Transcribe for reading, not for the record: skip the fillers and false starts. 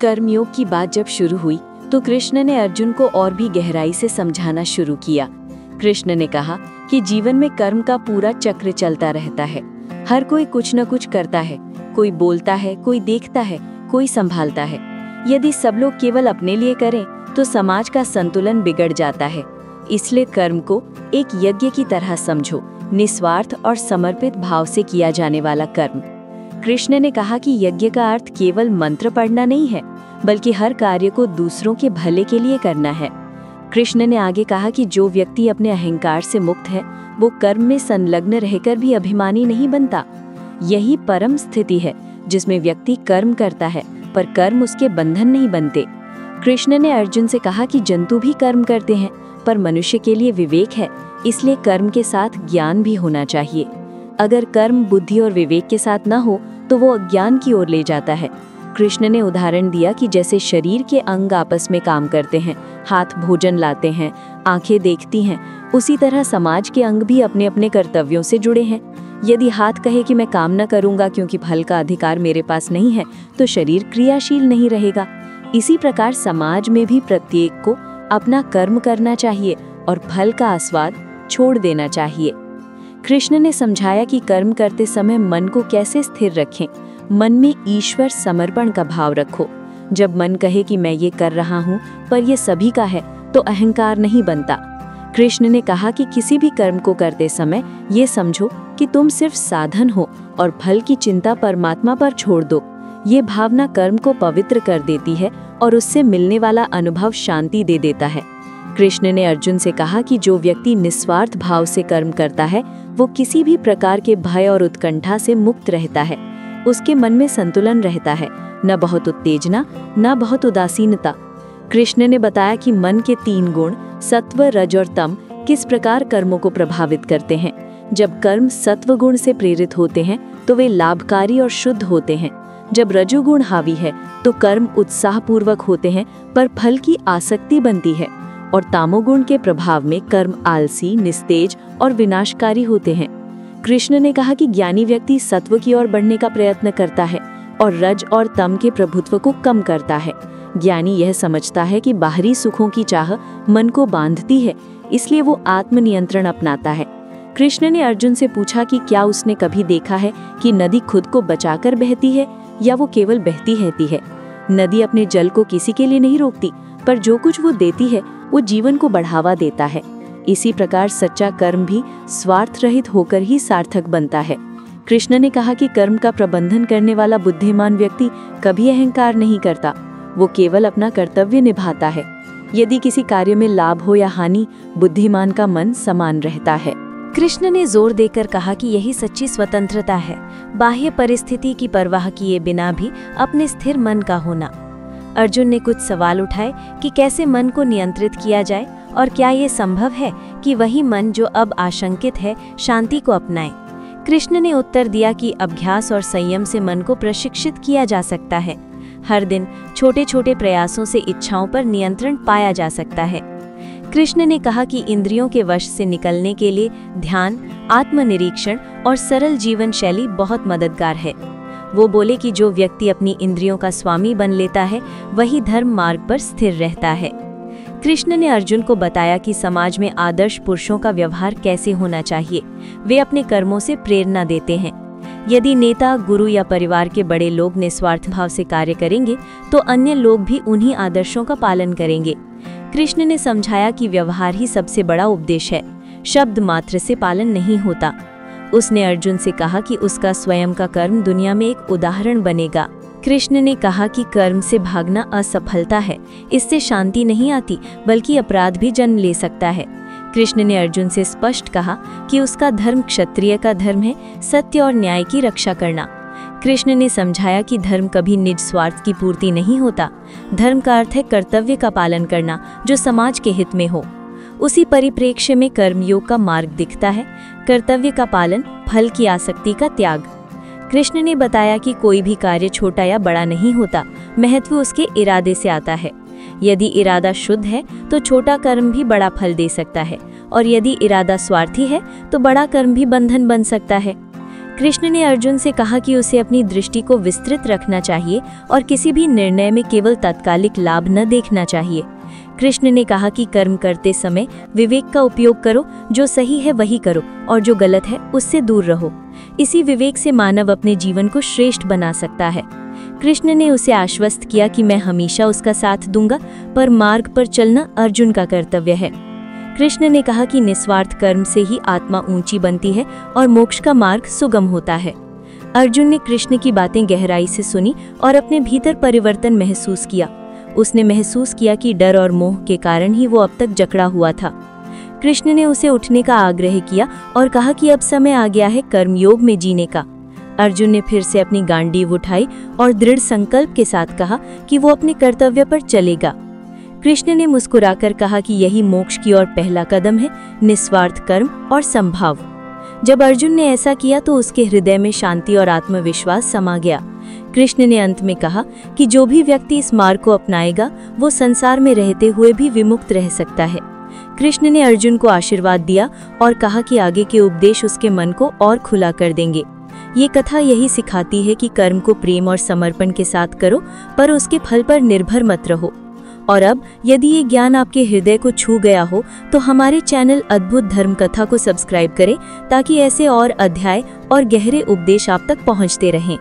कर्मयोग की बात जब शुरू हुई तो कृष्ण ने अर्जुन को और भी गहराई से समझाना शुरू किया। कृष्ण ने कहा कि जीवन में कर्म का पूरा चक्र चलता रहता है। हर कोई कुछ न कुछ करता है, कोई बोलता है, कोई देखता है, कोई संभालता है। यदि सब लोग केवल अपने लिए करें तो समाज का संतुलन बिगड़ जाता है। इसलिए कर्म को एक यज्ञ की तरह समझो, निस्वार्थ और समर्पित भाव से किया जाने वाला कर्म। कृष्ण ने कहा कि यज्ञ का अर्थ केवल मंत्र पढ़ना नहीं है, बल्कि हर कार्य को दूसरों के भले के लिए करना है। कृष्ण ने आगे कहा कि जो व्यक्ति अपने अहंकार से मुक्त है वो कर्म में संलग्न रहकर भी अभिमानी नहीं बनता। यही परम स्थिति है जिसमें व्यक्ति कर्म करता है पर कर्म उसके बंधन नहीं बनते। कृष्ण ने अर्जुन से कहा कि जंतु भी कर्म करते हैं पर मनुष्य के लिए विवेक है, इसलिए कर्म के साथ ज्ञान भी होना चाहिए। अगर कर्म बुद्धि और विवेक के साथ न हो तो वो अज्ञान की ओर ले जाता है। कृष्ण ने उदाहरण दिया कि जैसे शरीर के अंग आपस में काम करते हैं, हाथ भोजन लाते हैं, आंखें देखती हैं, उसी तरह समाज के अंग भी अपने अपने कर्तव्यों से जुड़े हैं। यदि हाथ कहे कि मैं काम न करूंगा क्योंकि फल का अधिकार मेरे पास नहीं है, तो शरीर क्रियाशील नहीं रहेगा। इसी प्रकार समाज में भी प्रत्येक को अपना कर्म करना चाहिए और फल का आस्वाद छोड़ देना चाहिए। कृष्ण ने समझाया कि कर्म करते समय मन को कैसे स्थिर रखें। मन में ईश्वर समर्पण का भाव रखो। जब मन कहे कि मैं ये कर रहा हूँ पर ये सभी का है, तो अहंकार नहीं बनता। कृष्ण ने कहा कि किसी भी कर्म को करते समय ये समझो कि तुम सिर्फ साधन हो और फल की चिंता परमात्मा पर छोड़ दो। ये भावना कर्म को पवित्र कर देती है और उससे मिलने वाला अनुभव शांति दे देता है। कृष्ण ने अर्जुन से कहा कि जो व्यक्ति निस्वार्थ भाव से कर्म करता है वो किसी भी प्रकार के भय और उत्कंठा से मुक्त रहता है। उसके मन में संतुलन रहता है, न बहुत उत्तेजना न बहुत उदासीनता। कृष्ण ने बताया कि मन के 3 गुण सत्व, रज और तम किस प्रकार कर्मों को प्रभावित करते हैं। जब कर्म सत्व गुण से प्रेरित होते हैं तो वे लाभकारी और शुद्ध होते हैं। जब रजोगुण हावी है तो कर्म उत्साहपूर्वक होते हैं पर फल की आसक्ति बनती है, और तामोगुण के प्रभाव में कर्म आलसी, निस्तेज और विनाशकारी होते हैं। कृष्ण ने कहा कि ज्ञानी व्यक्ति सत्व की ओर बढ़ने का प्रयत्न करता है और रज और तम के प्रभुत्व को कम करता है। ज्ञानी यह समझता है कि बाहरी सुखों की चाह मन को बांधती है, इसलिए वो आत्मनियंत्रण अपनाता है। कृष्ण ने अर्जुन से पूछा कि क्या उसने कभी देखा है कि नदी खुद को बचाकर बहती है या वो केवल बहती रहती है। नदी अपने जल को किसी के लिए नहीं रोकती, पर जो कुछ वो देती है वो जीवन को बढ़ावा देता है। इसी प्रकार सच्चा कर्म भी स्वार्थ रहित होकर ही सार्थक बनता है। कृष्ण ने कहा कि कर्म का प्रबंधन करने वाला बुद्धिमान व्यक्ति कभी अहंकार नहीं करता, वो केवल अपना कर्तव्य निभाता है। यदि किसी कार्य में लाभ हो या हानि, बुद्धिमान का मन समान रहता है। कृष्ण ने जोर देकर कहा कि यही सच्ची स्वतंत्रता है, बाह्य परिस्थिति की परवाह किए बिना भी अपने स्थिर मन का होना। अर्जुन ने कुछ सवाल उठाए कि कैसे मन को नियंत्रित किया जाए और क्या ये संभव है कि वही मन जो अब आशंकित है शांति को अपनाए। कृष्ण ने उत्तर दिया कि अभ्यास और संयम से मन को प्रशिक्षित किया जा सकता है। हर दिन छोटे छोटे प्रयासों से इच्छाओं पर नियंत्रण पाया जा सकता है। कृष्ण ने कहा कि इंद्रियों के वश से निकलने के लिए ध्यान, आत्मनिरीक्षण और सरल जीवन शैली बहुत मददगार है। वो बोले कि जो व्यक्ति अपनी इंद्रियों का स्वामी बन लेता है वही धर्म मार्ग पर स्थिर रहता है। कृष्ण ने अर्जुन को बताया कि समाज में आदर्श पुरुषों का व्यवहार कैसे होना चाहिए। वे अपने कर्मों से प्रेरणा देते हैं। यदि नेता, गुरु या परिवार के बड़े लोग निस्वार्थ भाव से कार्य करेंगे तो अन्य लोग भी उन्हीं आदर्शों का पालन करेंगे। कृष्ण ने समझाया कि व्यवहार ही सबसे बड़ा उपदेश है, शब्द मात्र से पालन नहीं होता। उसने अर्जुन से कहा कि उसका स्वयं का कर्म दुनिया में एक उदाहरण बनेगा। कृष्ण ने कहा कि कर्म से भागना असफलता है, इससे शांति नहीं आती बल्कि अपराध भी जन्म ले सकता है। कृष्ण ने अर्जुन से स्पष्ट कहा कि उसका धर्म क्षत्रिय का धर्म है, सत्य और न्याय की रक्षा करना। कृष्ण ने समझाया कि धर्म कभी निज स्वार्थ की पूर्ति नहीं होता। धर्म का अर्थ है कर्तव्य का पालन करना जो समाज के हित में हो। उसी परिप्रेक्ष्य में कर्मयोग का मार्ग दिखता है, कर्तव्य का पालन, फल की आसक्ति का त्याग। कृष्ण ने बताया कि कोई भी कार्य छोटा या बड़ा नहीं होता, महत्व उसके इरादे से आता है। यदि इरादा शुद्ध है तो छोटा कर्म भी बड़ा फल दे सकता है, और यदि इरादा स्वार्थी है तो बड़ा कर्म भी बंधन बन सकता है। कृष्ण ने अर्जुन से कहा कि उसे अपनी दृष्टि को विस्तृत रखना चाहिए और किसी भी निर्णय में केवल तात्कालिक लाभ न देखना चाहिए। कृष्ण ने कहा कि कर्म करते समय विवेक का उपयोग करो, जो सही है वही करो और जो गलत है उससे दूर रहो। इसी विवेक से मानव अपने जीवन को श्रेष्ठ बना सकता है। कृष्ण ने उसे आश्वस्त किया कि मैं हमेशा उसका साथ दूंगा, पर मार्ग पर चलना अर्जुन का कर्तव्य है। कृष्ण ने कहा कि निस्वार्थ कर्म से ही आत्मा ऊंची बनती है और मोक्ष का मार्ग सुगम होता है। अर्जुन ने कृष्ण की बातें गहराई से सुनी और अपने भीतर परिवर्तन महसूस किया। उसने महसूस किया कि डर और मोह के कारण ही वो अब तक जकड़ा हुआ था। कृष्ण ने उसे उठने का आग्रह किया और कहा कि अब समय आ गया है कर्मयोग में जीने का। अर्जुन ने फिर से अपनी गांडीव उठाई और दृढ़ संकल्प के साथ कहा कि वो अपने कर्तव्य पर चलेगा। कृष्ण ने मुस्कुराकर कहा कि यही मोक्ष की ओर पहला कदम है, निस्वार्थ कर्म और संभाव। जब अर्जुन ने ऐसा किया तो उसके हृदय में शांति और आत्मविश्वास समा गया। कृष्ण ने अंत में कहा कि जो भी व्यक्ति इस मार्ग को अपनाएगा वो संसार में रहते हुए भी विमुक्त रह सकता है। कृष्ण ने अर्जुन को आशीर्वाद दिया और कहा कि आगे के उपदेश उसके मन को और खुला कर देंगे। ये कथा यही सिखाती है कि कर्म को प्रेम और समर्पण के साथ करो, पर उसके फल पर निर्भर मत रहो। और अब यदि ये ज्ञान आपके हृदय को छू गया हो तो हमारे चैनल अद्भुत धर्म कथा को सब्सक्राइब करें, ताकि ऐसे और अध्याय और गहरे उपदेश आप तक पहुंचते रहें।